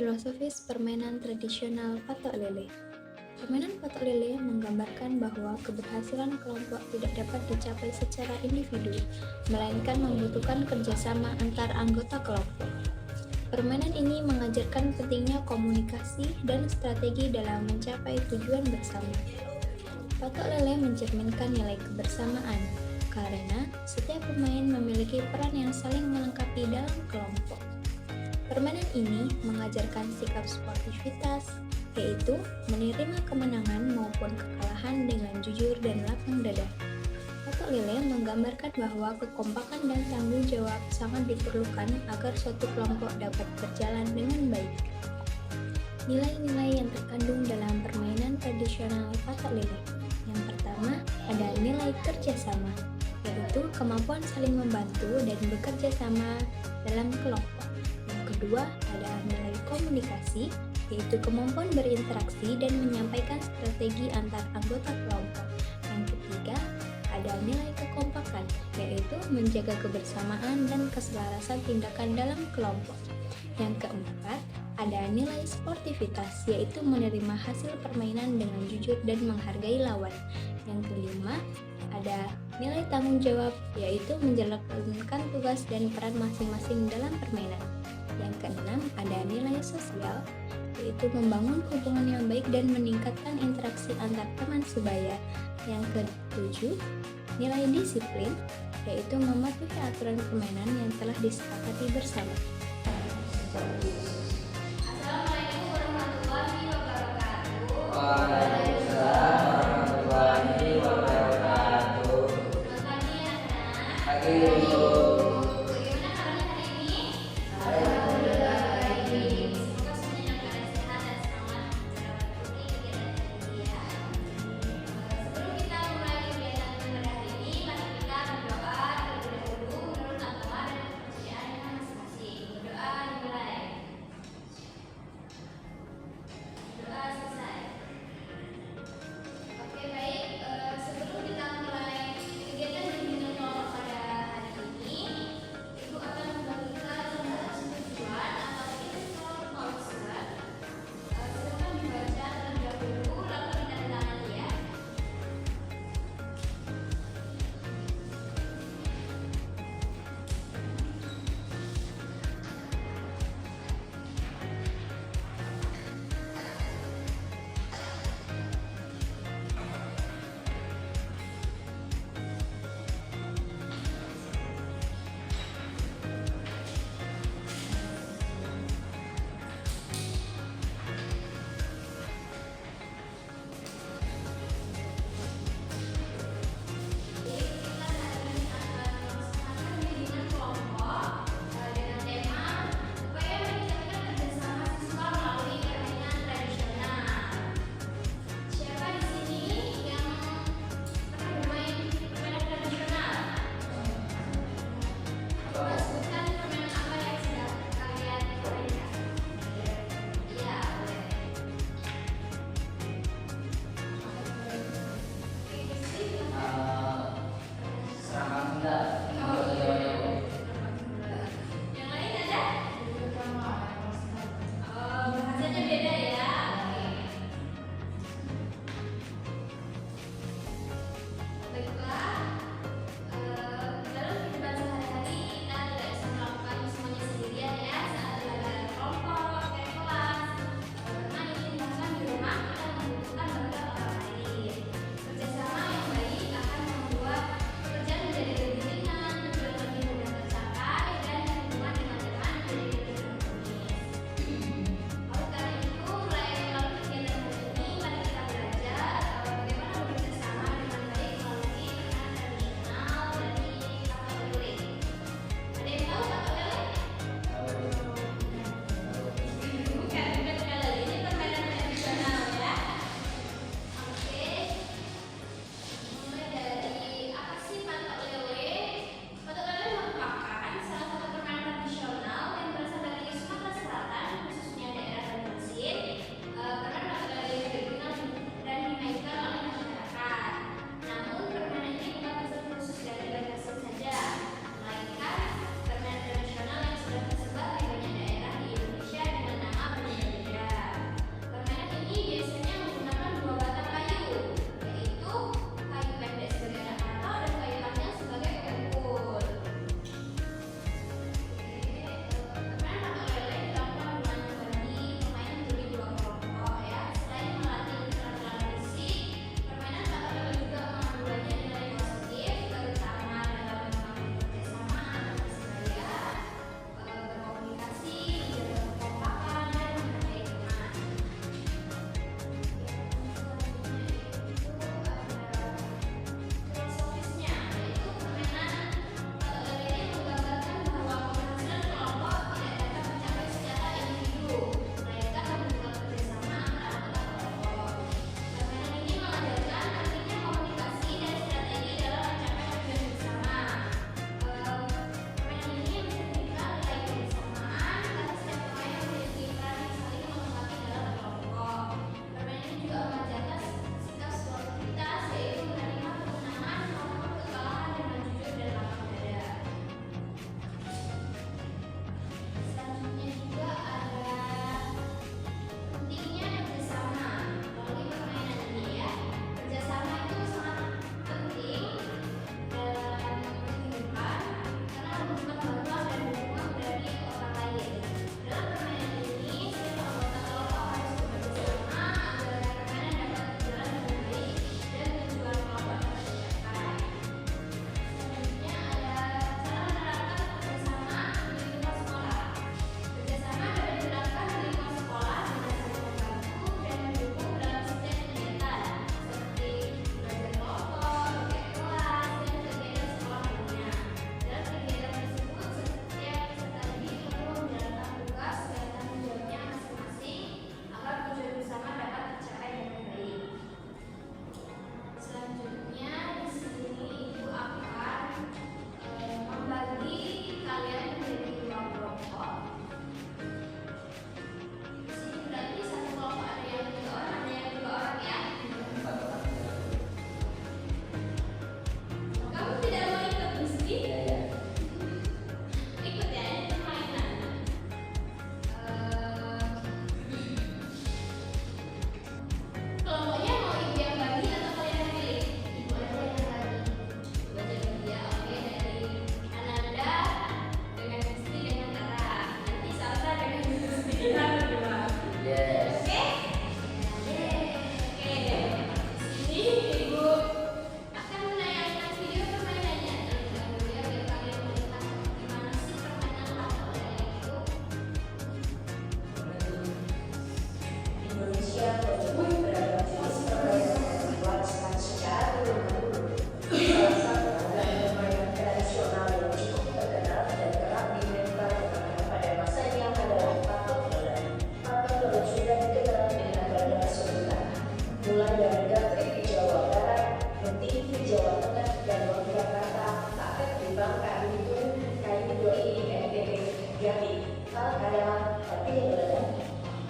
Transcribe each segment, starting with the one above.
Filosofis permainan tradisional patok lele. Permainan patok lele menggambarkan bahwa keberhasilan kelompok tidak dapat dicapai secara individu, melainkan membutuhkan kerjasama antar anggota kelompok. Permainan ini mengajarkan pentingnya komunikasi dan strategi dalam mencapai tujuan bersama. Patok lele mencerminkan nilai kebersamaan, karena setiap pemain memiliki peran yang saling melengkapi dalam kelompok. Permainan ini mengajarkan sikap sportivitas, yaitu menerima kemenangan maupun kekalahan dengan jujur dan lapang dada. Patok lele menggambarkan bahwa kekompakan dan tanggung jawab sangat diperlukan agar suatu kelompok dapat berjalan dengan baik. Nilai-nilai yang terkandung dalam permainan tradisional patok lele. Yang pertama, ada nilai kerjasama, yaitu kemampuan saling membantu dan bekerja sama dalam kelompok. Kedua, ada nilai komunikasi, yaitu kemampuan berinteraksi dan menyampaikan strategi antar anggota kelompok. Yang ketiga, ada nilai kekompakan, yaitu menjaga kebersamaan dan keselarasan tindakan dalam kelompok. Yang keempat, ada nilai sportivitas, yaitu menerima hasil permainan dengan jujur dan menghargai lawan. Yang kelima, ada nilai tanggung jawab, yaitu menjalankan tugas dan peran masing-masing dalam permainan. Yang keenam, ada nilai sosial, yaitu membangun hubungan yang baik dan meningkatkan interaksi antar teman sebaya. Yang ketujuh, nilai disiplin, yaitu mematuhi aturan permainan yang telah disepakati bersama. Assalamualaikum warahmatullahi wabarakatuh. Waalaikumsalam warahmatullahi wabarakatuh. Selamat pagi anak-anak. Pagi Ibu. Bagaimana kabarnya hari ini? Alhamdulillah Baik. Semoga semuanya dalam keadaan sehat dan semangat menjalani kegiatan hari ini ya. Sebelum kita mulai kegiatan pada hari ini, mari kita berdoa terlebih dahulu menurut agama dan kepercayaannya masing-masing. Berdoa dimulai. Doa selesai. yang dikenal adalah Finland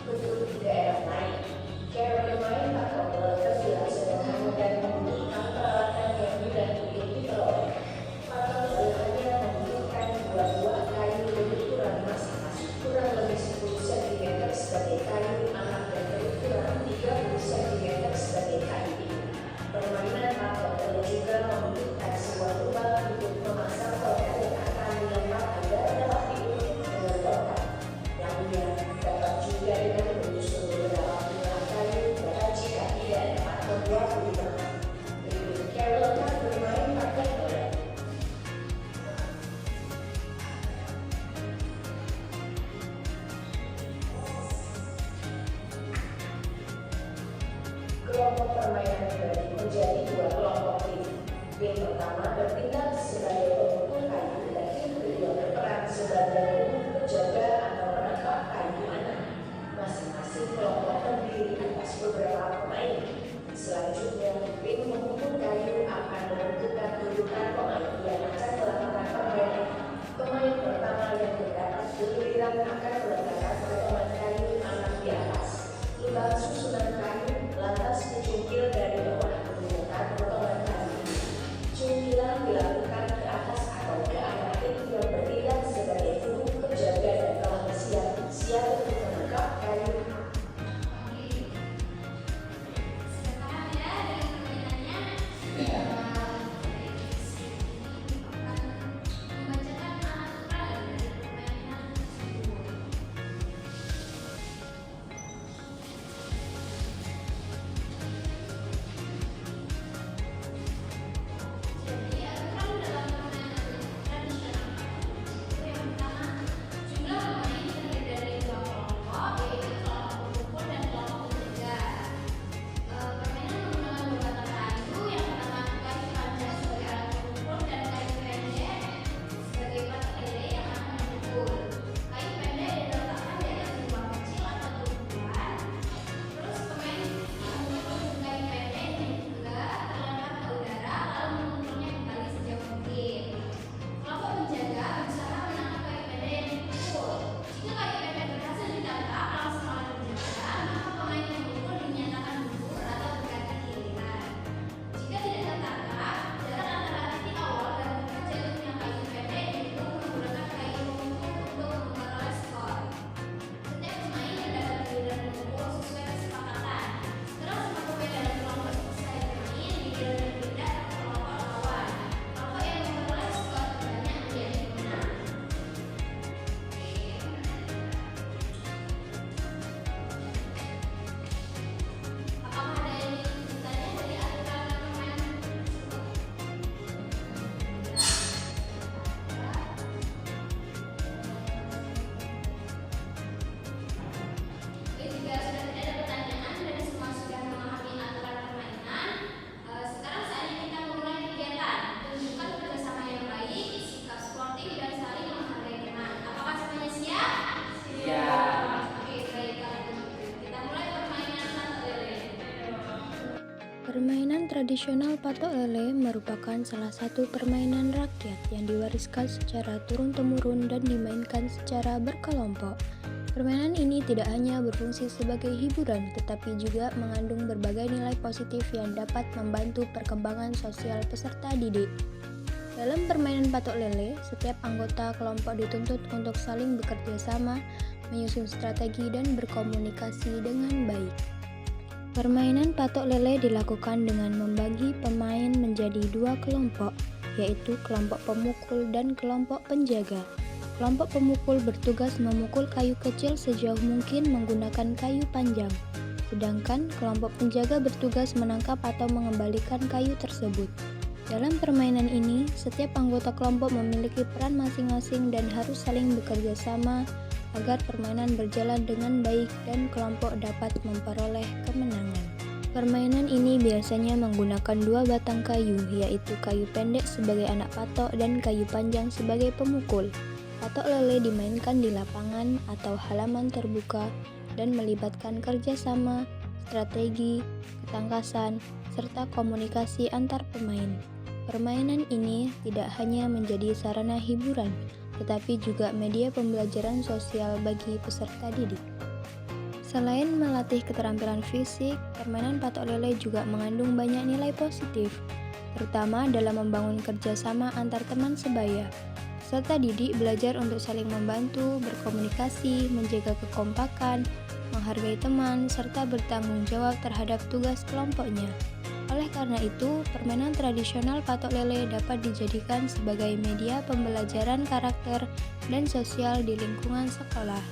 untuk di daerah lain. Cara bermain patok lele terbilang sederhana dan membutuhkan peralatan yang mudah untuk diperoleh. Patok lele hanya membutuhkan dua buah kayu berukuran masing-masing kurang lebih 10 cm sebagai kayu anak dan berukuran 30 cm sebagai kayu ibu. Permainan patok lele juga membutuhkan sebuah lubang untuk memasang tongkat yang akan dilempar agar dapat diukur dengan tongkat. Namun dapat juga dengan menyusun beberapa bunga kayu dan jika tidak dapat membuat lubang. Berikut Carol akan bermain patok lele. Kelompok permainan dibagi menjadi dua kelompok tim. Tim pertama bertindak sebagai pemukul kayu dan tim kedua berperan sebagai pemukul jaga atau penangkap kayu anak. Masing-masing kelompok terdiri atas beberapa pemain. Selanjutnya, tim pemukul kayu akan menentukan urutan pemain yang akan melakukan permainan. Pemain pertama yang mendapat giliran akan meletakkan potongan kayu anak di atas lubang susunan kayu, lantas dicungkil dari bawah menggunakan potongan kayu. Cungkilan dilakukan ke atas atau ke arah tim yang bertindak sebagai pemukul jaga dan telah siap untuk menangkap kayu. Sekarang ya dengan permainannya membacakan aturan dari permainan tersebut. Jadi aturan dalam permainan tradisional itu yang pertama, jumlah pemain terdiri dari dua kelompok, yaitu kelompok pemukul dan kelompok penjaga. Permainan menggunakan dua batang kayu, yang pertama kayu panjang sebagai alat pemukul dan kayu pendek sebagai patok lele yang akan memukul. Kayu pendek diletakkan di atas lubang kecil atau tumpuan. Terus pemain yang memukul kayu pendek juga terlempar ke udara lalu memukulnya kembali sejauh mungkin. Kelompok penjaga berusaha menangkap kayu pendek yang dipukul. Jika kayu pendek berhasil ditangkap langsung oleh penjaga, maka pemain yang memukul dinyatakan gugur atau berganti giliran. Jika tidak tertangkap, jarak antara titik awal dan titik jatuhnya kayu pendek dihitung menggunakan kayu pemukul untuk memperoleh skor. Setiap pemain mendapat giliran memukul sesuai kesepakatan. Setelah semua pemain dalam kelompok selesai bermain, giliran berpindah ke kelompok lawan. Kelompok yang memperoleh skor terbanyak menjadi pemenang. Apakah ada yang ingin bertanya dari aturan permainan tersebut? Oke, jika sudah tidak ada pertanyaan dan semua sudah memahami aturan permainan, sekarang saatnya kita memulai kegiatan. Tunjukkan kerjasama yang baik, sikap sportif, dan saling menghargai teman. Apakah semuanya siap? Siap. Oke, baik kalau begitu. Kita mulai permainan patok lele. Permainan tradisional patok lele merupakan salah satu permainan rakyat yang diwariskan secara turun-temurun dan dimainkan secara berkelompok. Permainan ini tidak hanya berfungsi sebagai hiburan, tetapi juga mengandung berbagai nilai positif yang dapat membantu perkembangan sosial peserta didik. Dalam permainan patok lele, setiap anggota kelompok dituntut untuk saling bekerja sama, menyusun strategi, dan berkomunikasi dengan baik. Permainan patok lele dilakukan dengan membagi pemain menjadi dua kelompok, yaitu kelompok pemukul dan kelompok penjaga. Kelompok pemukul bertugas memukul kayu kecil sejauh mungkin menggunakan kayu panjang, sedangkan kelompok penjaga bertugas menangkap atau mengembalikan kayu tersebut. Dalam permainan ini, setiap anggota kelompok memiliki peran masing-masing dan harus saling bekerja sama agar permainan berjalan dengan baik dan kelompok dapat memperoleh kemenangan. Permainan ini biasanya menggunakan dua batang kayu, yaitu kayu pendek sebagai anak patok dan kayu panjang sebagai pemukul. Patok lele dimainkan di lapangan atau halaman terbuka dan melibatkan kerjasama, strategi, ketangkasan, serta komunikasi antar pemain. Permainan ini tidak hanya menjadi sarana hiburan, tetapi juga media pembelajaran sosial bagi peserta didik. Selain melatih keterampilan fisik, permainan patok lele juga mengandung banyak nilai positif, terutama dalam membangun kerjasama antar teman sebaya. Peserta didik belajar untuk saling membantu, berkomunikasi, menjaga kekompakan, menghargai teman, serta bertanggung jawab terhadap tugas kelompoknya. Oleh karena itu, permainan tradisional patok lele dapat dijadikan sebagai media pembelajaran karakter dan sosial di lingkungan sekolah.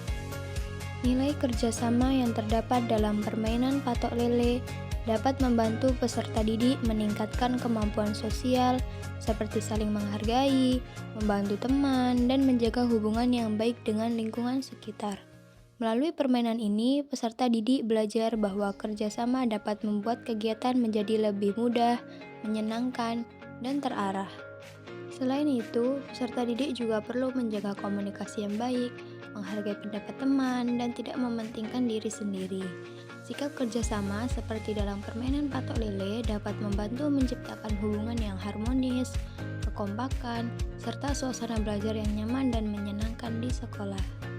Nilai kerjasama yang terdapat dalam permainan patok lele dapat membantu peserta didik meningkatkan kemampuan sosial seperti saling menghargai, membantu teman, dan menjaga hubungan yang baik dengan lingkungan sekitar. Melalui permainan ini, peserta didik belajar bahwa kerjasama dapat membuat kegiatan menjadi lebih mudah, menyenangkan, dan terarah. Selain itu, peserta didik juga perlu menjaga komunikasi yang baik, menghargai pendapat teman, dan tidak mementingkan diri sendiri. Sikap kerjasama seperti dalam permainan patok lele dapat membantu menciptakan hubungan yang harmonis, kekompakan, serta suasana belajar yang nyaman dan menyenangkan di sekolah.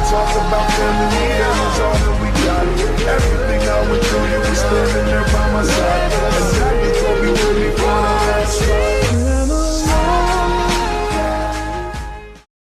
talk about family, that is all